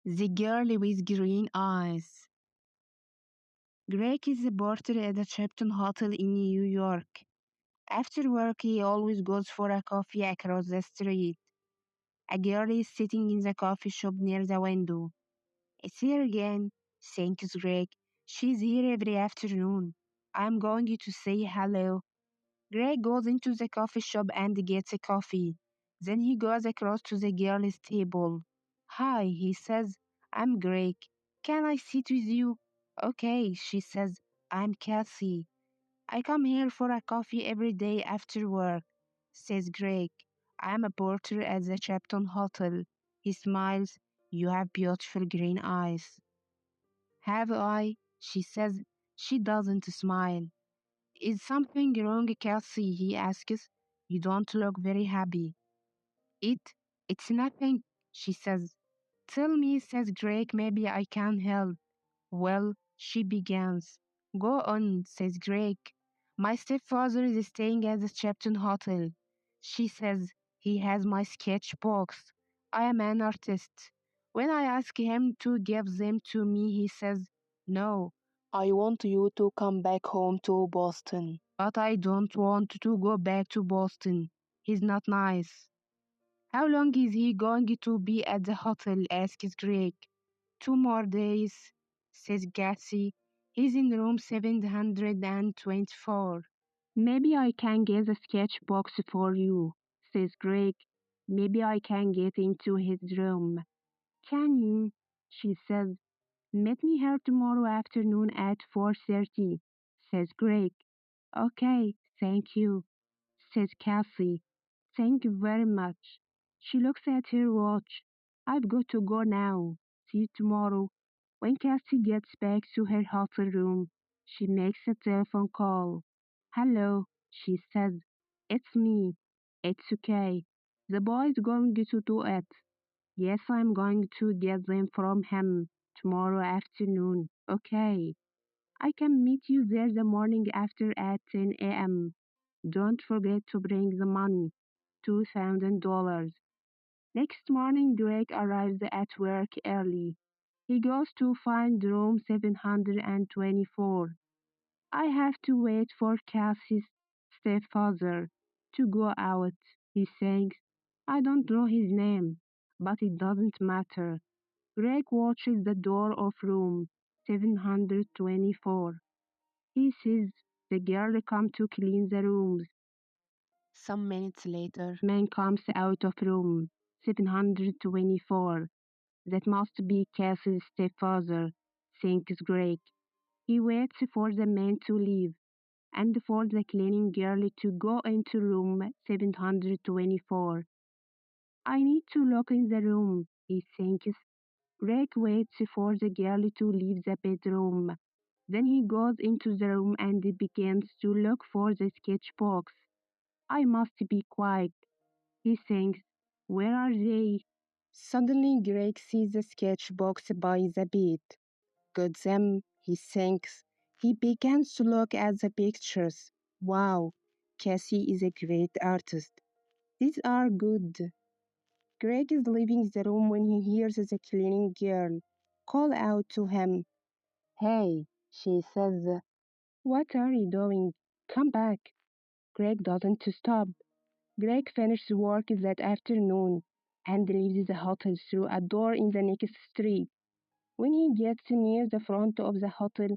The girl with green eyes. Greg is a porter at the Shepton Hotel in New York. After work, he always goes for a coffee across the street. A girl is sitting in the coffee shop near the window. It's here again. Thanks, Greg. She's here every afternoon. I'm going to say hello. Greg goes into the coffee shop and gets a coffee. Then he goes across to the girl's table. Hi, he says. I'm Greg. Can I sit with you? Okay, she says. I'm Cassie. I come here for a coffee every day after work, says Greg. I'm a porter at the Chapton Hotel. He smiles. You have beautiful green eyes. Have I? She says. She doesn't smile. Is something wrong, Cassie? He asks. You don't look very happy. It, it's nothing, she says. Tell me, says Greg, maybe I can help. Well, she begins. Go on, says Greg. My stepfather is staying at the Chapton Hotel. She says, he has my sketchbooks. I am an artist. When I ask him to give them to me, he says, no, I want you to come back home to Boston. But I don't want to go back to Boston. He's not nice. How long is he going to be at the hotel? Asks Greg. 2 more days, says Gatsy. He's in room 724. Maybe I can get a sketchbox for you, says Greg. Maybe I can get into his room. Can you? She says. Meet me here tomorrow afternoon at 4:30, says Greg. Okay, thank you, says Cassie. Thank you very much. She looks at her watch. I've got to go now. See you tomorrow. When Cassie gets back to her hotel room, she makes a telephone call. Hello, she says. It's me. It's okay. The boy's going to do it. Yes, I'm going to get them from him tomorrow afternoon. Okay. I can meet you there the morning after at 10 a.m. Don't forget to bring the money. $2,000. Next morning, Greg arrives at work early. He goes to find room 724. I have to wait for Cassie's stepfather to go out, he thinks. I don't know his name, but it doesn't matter. Greg watches the door of room 724. He sees the girl come to clean the rooms. Some minutes later, man comes out of room 724. That must be Cassie's stepfather, thinks Greg. He waits for the man to leave and for the cleaning girl to go into room 724. I need to look in the room, he thinks. Greg waits for the girl to leave the bedroom. Then he goes into the room and begins to look for the sketchbooks. I must be quiet, he thinks. Where are they? Suddenly, Greg sees the sketchbooks by the bed. Got them, he thinks. He begins to look at the pictures. Wow, Cassie is a great artist. These are good. Greg is leaving the room when he hears the cleaning girl call out to him. Hey, she says, what are you doing? Come back. Greg doesn't stop. Greg finishes work that afternoon and leaves the hotel through a door in the next street. When he gets near the front of the hotel,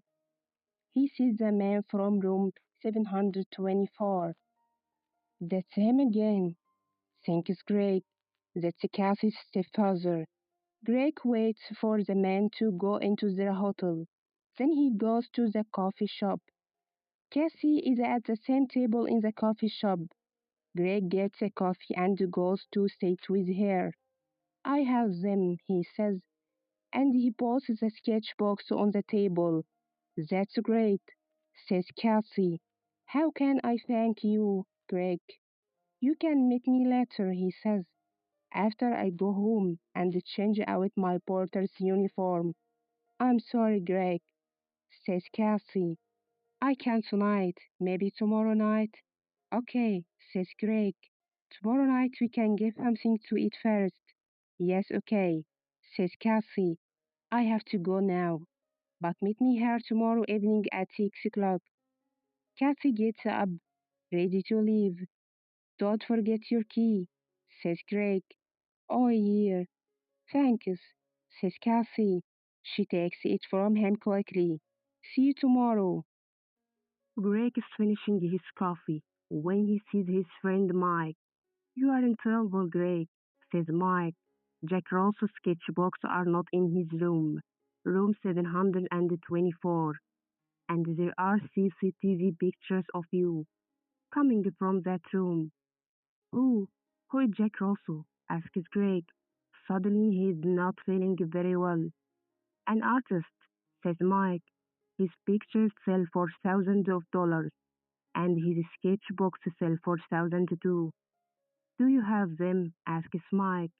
he sees the man from room 724. That's him again, thinks Greg. That's Cassie's stepfather. Greg waits for the man to go into the hotel. Then he goes to the coffee shop. Cassie is at the same table in the coffee shop. Greg gets a coffee and goes to sit with her. I have them, he says, and he puts the sketchbooks on the table. That's great, says Cassie. How can I thank you, Greg? You can meet me later, he says, after I go home and change out my porter's uniform. I'm sorry, Greg, says Cassie. I can't tonight, maybe tomorrow night. Okay, says Greg. Tomorrow night we can get something to eat first. Yes, okay, says Cassie. I have to go now, but meet me here tomorrow evening at 6 o'clock. Cassie gets up, ready to leave. Don't forget your key, says Greg. Oh, here. Thanks, says Cassie. She takes it from him quickly. See you tomorrow. Greg is finishing his coffee when he sees his friend Mike. You are in trouble, Greg, says Mike. Jack Ross's sketchbooks are not in his room, room 724, and there are CCTV pictures of you coming from that room. Who? Who is Jack Russell? Asks Greg. Suddenly he's not feeling very well. An artist, says Mike. His pictures sell for thousands of dollars, and his sketchbooks sell for thousands too. Do you have them? Asks Mike.